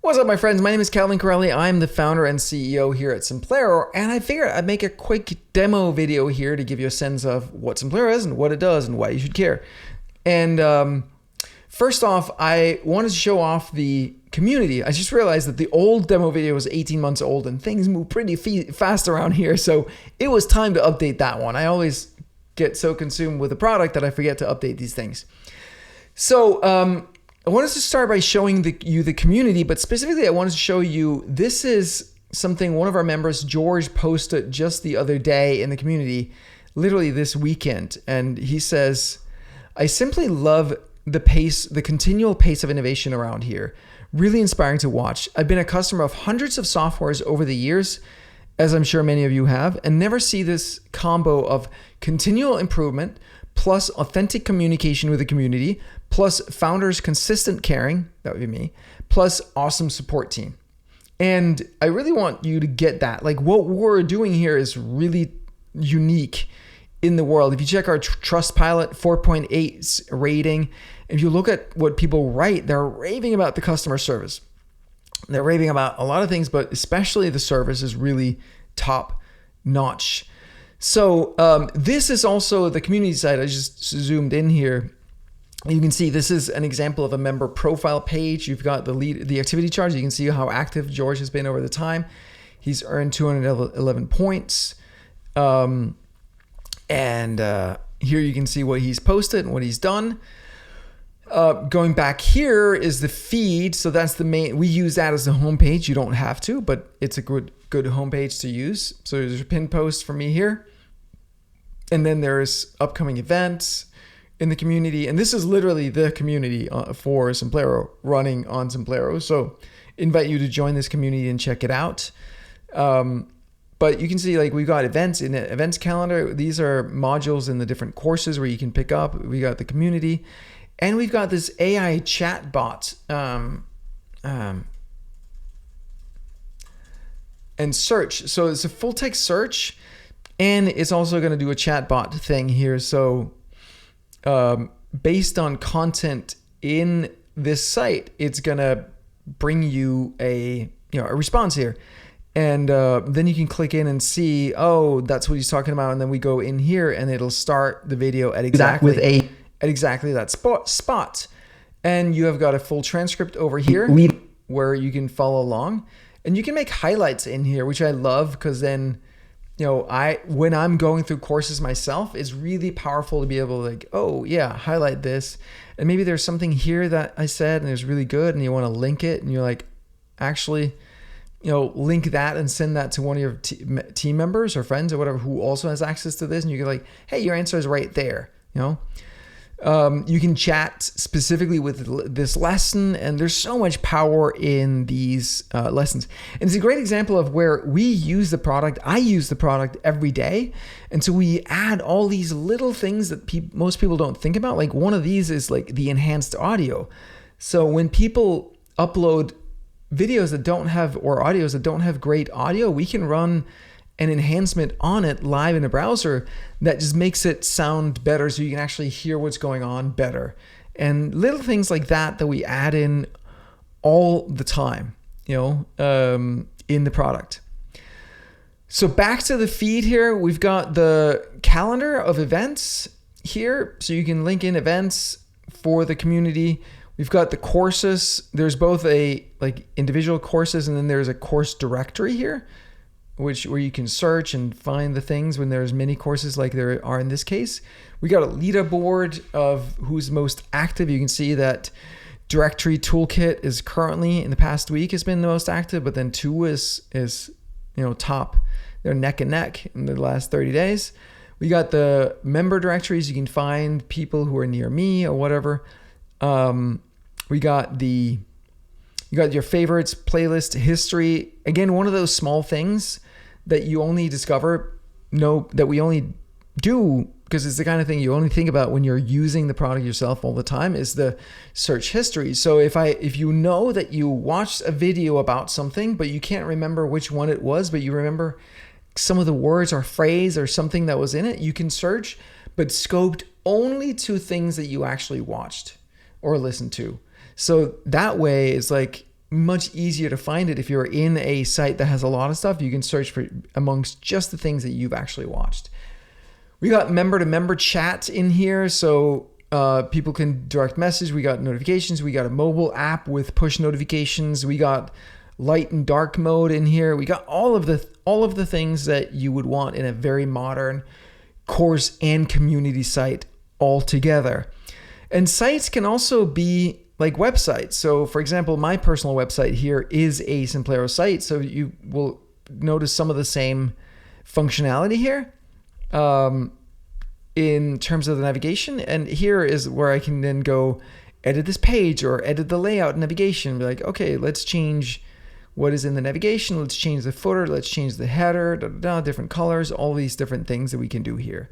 What's up, my friends? My name is Correli. I'm the founder and CEO here at Simplero, and I figured I'd make a quick demo video here to give you a sense of what Simplero is and what it does and why you should care. And first off, I wanted to show off the community. I just realized that the old demo video was 18 months old and things move pretty fast around here, so it was time to update that one. I always get so consumed with the product that I forget to update these things. So, I wanted to start by showing you the community, but specifically I wanted to show you, this is something one of our members, George, posted just the other day in the community, literally this weekend. And he says, I simply love the continual pace of innovation around here. Really inspiring to watch. I've been a customer of hundreds of softwares over the years, as I'm sure many of you have, and never see this combo of continual improvement plus authentic communication with the community, plus founders' consistent caring, that would be me, plus awesome support team. And I really want you to get that. Like, what we're doing here is really unique in the world. If you check our Trustpilot 4.8 rating, if you look at what people write, they're raving about the customer service. They're raving about a lot of things, but especially the service is really top notch. So this is also the community side. I just zoomed in here. You can see this is an example of a member profile page. You've got the activity chart. You can see how active George has been over the time. He's earned 211 points. And here you can see what he's posted and what he's done. Going back here is the feed. So that's the main, we use that as the homepage. You don't have to, but it's a good homepage to use. So there's a pin post for me here. And then there's upcoming events in the community. And this is literally the community for Simplero, running on Simplero. So invite you to join this community and check it out. But you can see, like, we've got events in the events calendar. These are modules in the different courses where you can pick up. We got the community. And we've got this AI chat bot and search. So it's a full text search, and it's also going to do a chat bot thing here. So based on content in this site, it's going to bring you a response here. And then you can click in and see, oh, that's what he's talking about. And then we go in here and it'll start the video at exactly that spot. And you have got a full transcript over here where you can follow along, and you can make highlights in here, which I love, because then, when I'm going through courses myself, it's really powerful to be able to, like, oh yeah, highlight this. And maybe there's something here that I said and it's really good, and you want to link it, and you're like, actually, link that and send that to one of your team members or friends or whatever who also has access to this. And you can, like, hey, your answer is right there. You can chat specifically with this lesson, and there's so much power in these lessons. And it's a great example of where we use the product. I use the product every day. And so we add all these little things that most people don't think about. Like, one of these is like the enhanced audio. So when people upload videos that don't have, or audios that don't have great audio, we can run an enhancement on it live in the browser that just makes it sound better, so you can actually hear what's going on better. And little things like that we add in all the time, in the product. So back to the feed here, we've got the calendar of events here, so you can link in events for the community. We've got the courses. There's both individual courses, and then there's a course directory here, where you can search and find the things when there's many courses like there are in this case. We got a leaderboard of who's most active. You can see that directory toolkit is currently, in the past week, has been the most active, but then 2 is top. They're neck and neck in the last 30 days. We got the member directories. You can find people who are near me or whatever. You got your favorites, playlist, history. Again, one of those small things that you only that we only do because it's the kind of thing you only think about when you're using the product yourself all the time, is the search history. So if you know that you watched a video about something, but you can't remember which one it was, but you remember some of the words or phrase or something that was in it, you can search, but scoped only to things that you actually watched or listened to. So that way it's like much easier to find it if you're in a site that has a lot of stuff. You can search for amongst just the things that you've actually watched. We got member-to-member chat in here, so people can direct message. We got notifications. We got a mobile app with push notifications. We got light and dark mode in here. We got all of the things that you would want in a very modern course and community site all together. And sites can also be like websites. So for example, my personal website here is a Simplero site. So you will notice some of the same functionality here in terms of the navigation. And here is where I can then go edit this page or edit the layout and navigation. Be like, okay, let's change what is in the navigation. Let's change the footer. Let's change the header, different colors, all these different things that we can do here.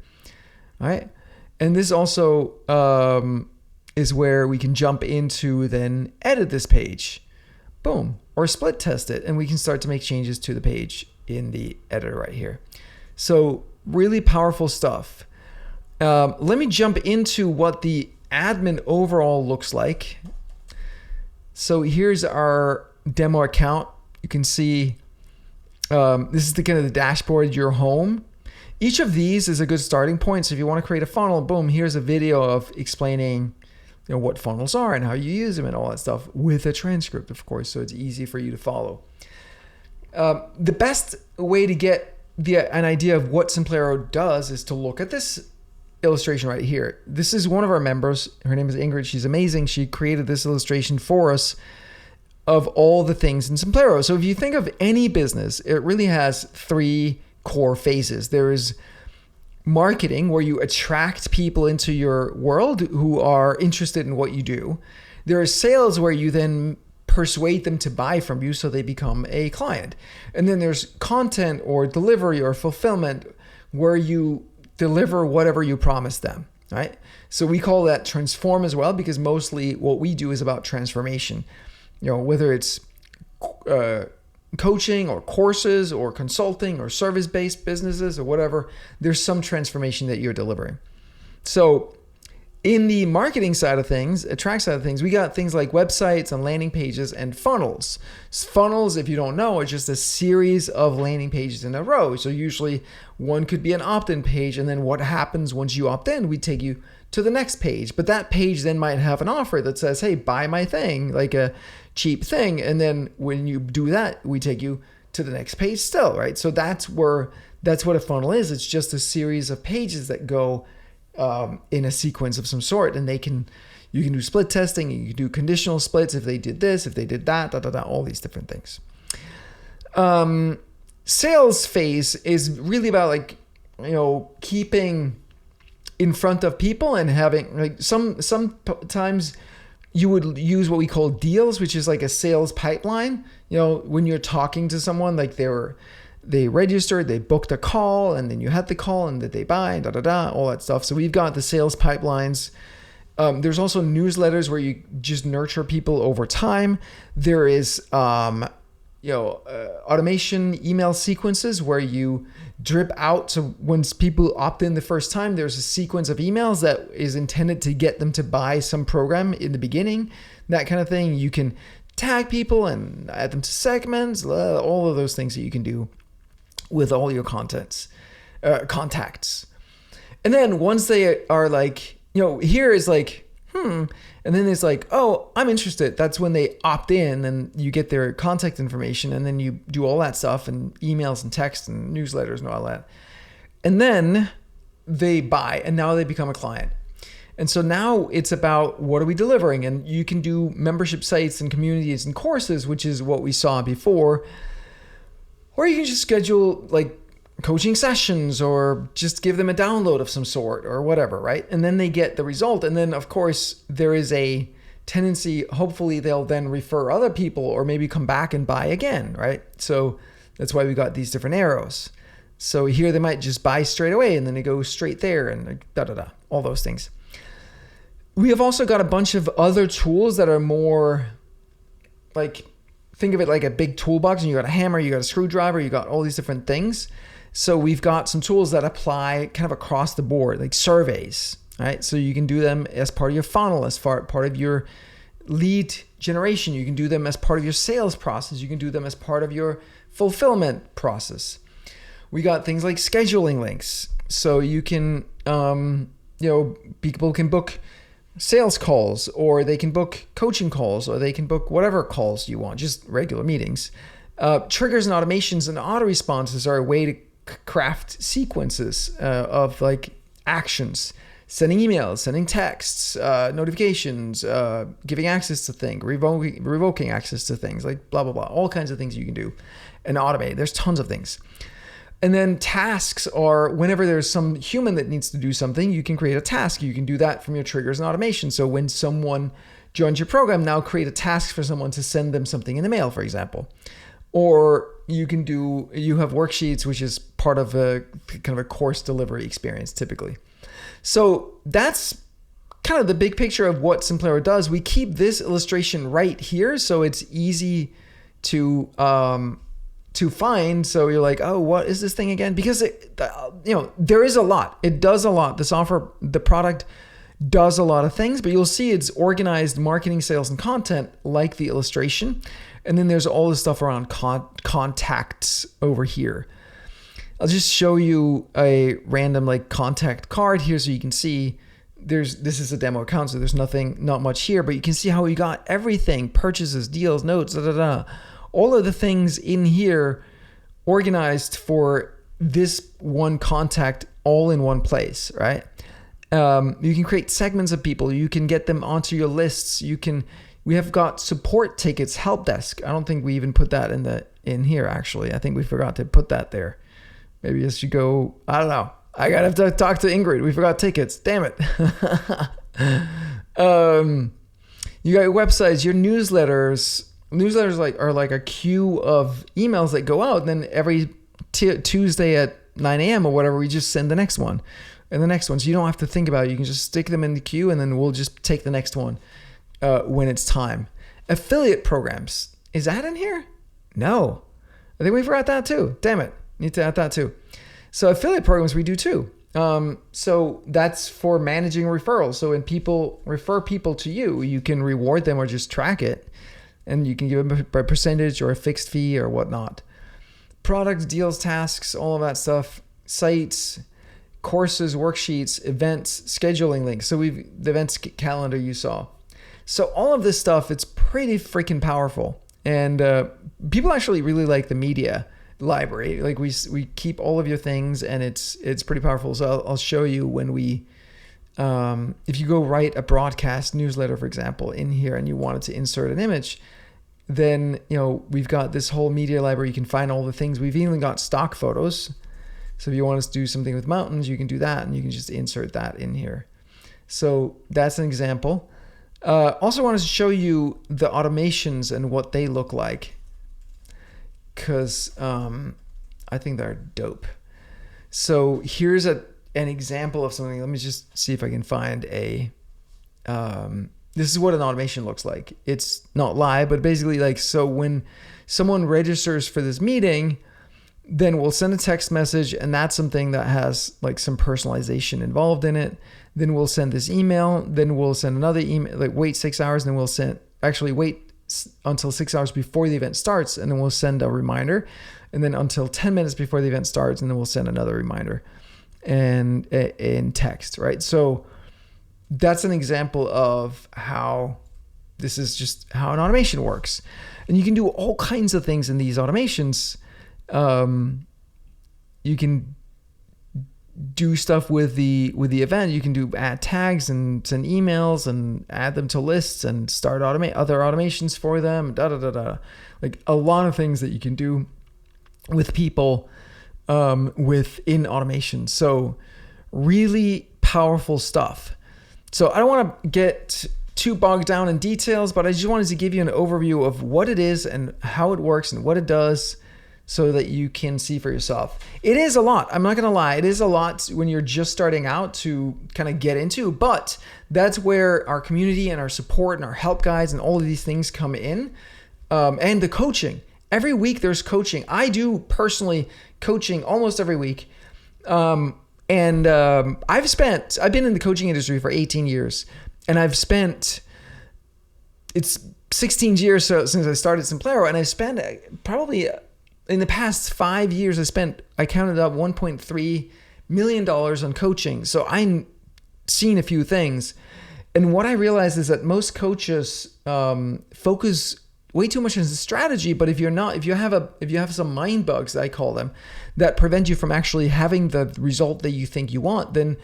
All right. And this also is where we can jump into then edit this page. Boom. Or split test it. And we can start to make changes to the page in the editor right here. So really powerful stuff. Let me jump into what the admin overall looks like. So here's our demo account. You can see this is the kind of the dashboard, your home. Each of these is a good starting point. So if you want to create a funnel, boom, here's a video of explaining what funnels are and how you use them and all that stuff with a transcript, of course, so it's easy for you to follow. The best way to get an idea of what Simplero does is to look at this illustration right here. This is one of our members. Her name is Ingrid. She's amazing. She created this illustration for us of all the things in Simplero. So if you think of any business, it really has three core phases. There is marketing, where you attract people into your world who are interested in what you do. There is sales, where you then persuade them to buy from you so they become a client. And then there's content or delivery or fulfillment, where you deliver whatever you promise them, right? So we call that transform as well, because mostly what we do is about transformation. Whether it's coaching or courses or consulting or service-based businesses or whatever, there's some transformation that you're delivering. So in the marketing side of things, attract side of things, we got things like websites and landing pages and funnels. Funnels, if you don't know, are just a series of landing pages in a row. So usually one could be an opt-in page, and then what happens once you opt in, we take you to the next page. But that page then might have an offer that says, hey, buy my thing, like a cheap thing. And then when you do that, we take you to the next page still, right? So that's what a funnel is. It's just a series of pages that go in a sequence of some sort, and you can do split testing, you can do conditional splits if they did this, if they did that, all these different things. Sales phase is really about keeping in front of people and having sometimes you would use what we call deals, which is like a sales pipeline. When you're talking to someone, like they registered, they booked a call, and then you had the call, and did they buy, all that stuff. So we've got the sales pipelines. There's also newsletters where you just nurture people over time. There is automation email sequences where you drip out. So once people opt in the first time, there's a sequence of emails that is intended to get them to buy some program in the beginning, that kind of thing. You can tag people and add them to segments, all of those things that you can do with all your contacts. And then once they are like, here is like, and then it's like, oh, I'm interested. That's when they opt in, and you get their contact information, and then you do all that stuff, and emails and text and newsletters and all that. And then they buy, and now they become a client. And so now it's about, what are we delivering? And you can do membership sites and communities and courses, which is what we saw before. Or you can just schedule like coaching sessions, or just give them a download of some sort or whatever, right? And then they get the result. And then of course there is a tendency, hopefully they'll then refer other people, or maybe come back and buy again, right? So that's why we got these different arrows. So here they might just buy straight away, and then they go straight there, and all those things. We have also got a bunch of other tools that are more like, think of it like a big toolbox, and you got a hammer, you got a screwdriver, you got all these different things. So we've got some tools that apply kind of across the board, like surveys, right? So you can do them as part of your funnel, as part of your lead generation. You can do them as part of your sales process. You can do them as part of your fulfillment process. We got things like scheduling links. So you can, people can book sales calls, or they can book coaching calls, or they can book whatever calls you want, just regular meetings. Triggers and automations and auto responses are a way to craft sequences of like actions, sending emails, sending texts, notifications, giving access to things, revoking access to things, like blah, blah, blah, all kinds of things you can do and automate. There's tons of things. And then tasks are whenever there's some human that needs to do something, you can create a task. You can do that from your triggers and automation. So when someone joins your program, now create a task for someone to send them something in the mail, for example. Or you have worksheets, which is part of a kind of a course delivery experience typically. So that's kind of the big picture of what Simplero does. We keep this illustration right here, so it's easy to find. So you're like, oh, what is this thing again? Because there is a lot. It does a lot. The product does a lot of things, but you'll see it's organized marketing, sales, and content like the illustration. And then there's all this stuff around contacts over here. I'll just show you a random like contact card here so you can see this is a demo account, so there's not much here, but you can see how we got everything, purchases, deals, notes, all of the things in here organized for this one contact all in one place, right? You can create segments of people. You can get them onto your lists. We have got support tickets, help desk. I don't think we even put that in here, actually. I think we forgot to put that there. Maybe as you go, I don't know. I gotta have to talk to Ingrid. We forgot tickets. Damn it. You got your websites, your newsletters. Newsletters are like a queue of emails that go out. And then every Tuesday at 9 a.m. or whatever, we just send the next one and the next one. So you don't have to think about it. You can just stick them in the queue, and then we'll just take the next one when it's time. Affiliate programs. Is that in here? No. I think we forgot that too. Damn it. Need to add that too. So affiliate programs we do too. So that's for managing referrals. So when people refer people to you, you can reward them or just track it. And you can give them a percentage or a fixed fee or whatnot. Products, deals, tasks, all of that stuff. Sites, courses, worksheets, events, scheduling links. So the events calendar you saw. So all of this stuff, it's pretty freaking powerful. And people actually really like the media library. Like we keep all of your things, and it's pretty powerful. So I'll show you when we, if you go write a broadcast newsletter, for example, in here, and you wanted to insert an image, then we've got this whole media library. You can find all the things. We've even got stock photos. So if you want us to do something with mountains, you can do that, and you can just insert that in here. So that's an example. Also wanted to show you the automations and what they look like, because I think they're dope. So here's an example of something. Let me just see if I can find this is what an automation looks like. It's not live, but basically like, so when someone registers for this meeting, then we'll send a text message, and that's something that has like some personalization involved in it. Then we'll send this email, then we'll send another email, like wait 6 hours, and then we'll wait until 6 hours before the event starts, and then we'll send a reminder, and then until 10 minutes before the event starts, and then we'll send another reminder and in text, right? So that's an example of how this is just how an automation works. And you can do all kinds of things in these automations. You can do stuff with the event. You can add tags and send emails and add them to lists and start other automations for them. Like a lot of things that you can do with people within automation. So really powerful stuff. So I don't want to get too bogged down in details, but I just wanted to give you an overview of what it is and how it works and what it does, so that you can see for yourself. It is a lot. I'm not going to lie. It is a lot when you're just starting out to kind of get into, but that's where our community and our support and our help guides and all of these things come in. And the coaching. Every week there's coaching. I do personally coaching almost every week. I've been in the coaching industry for 18 years, and I've spent it's 16 years since I started Simplero, and I spent probably in the past 5 years, I counted up $1.3 million on coaching. So I've seen a few things. And what I realized is that most coaches focus way too much on the strategy. But if you have some mind bugs, I call them, that prevent you from actually having the result that you think you want, then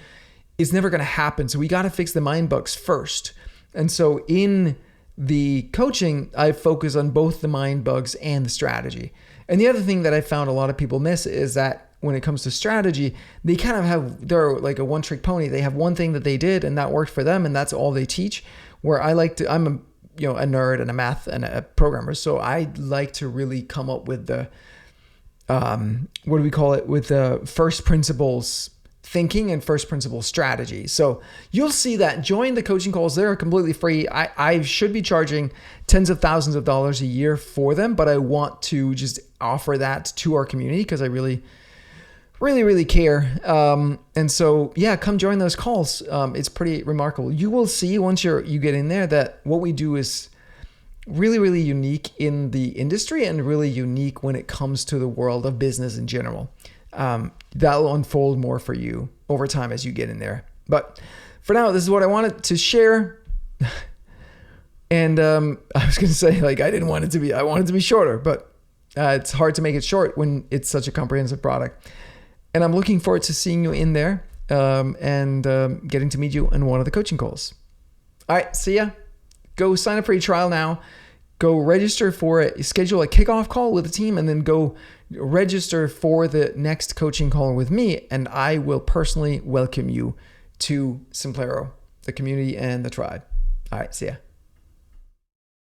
it's never going to happen. So we got to fix the mind bugs first. And so in the coaching, I focus on both the mind bugs and the strategy. And the other thing that I found a lot of people miss is that when it comes to strategy, they kind of they're like a one-trick pony. They have one thing that they did and that worked for them, and that's all they teach. Where I'm a nerd and a math and a programmer, so I like to really come up with the with the first principles thinking and first principle strategy. So you'll see that. Join the coaching calls. They're completely free. I should be charging tens of thousands of dollars a year for them, but I want to just offer that to our community because I really care. And so, yeah, come join those calls. It's pretty remarkable. You will see once you get in there that what we do is really, really unique in the industry and really unique when it comes to the world of business in general. That'll unfold more for you over time as you get in there. But for now, this is what I wanted to share. And I was going to say, like, I wanted it to be shorter, but it's hard to make it short when it's such a comprehensive product. And I'm looking forward to seeing you in there and getting to meet you in one of the coaching calls. All right, see ya. Go sign up for your trial now. Go register for it. Schedule a kickoff call with the team, and then go register for the next coaching call with me, and I will personally welcome you to Simplero, the community and the tribe. All right, see ya.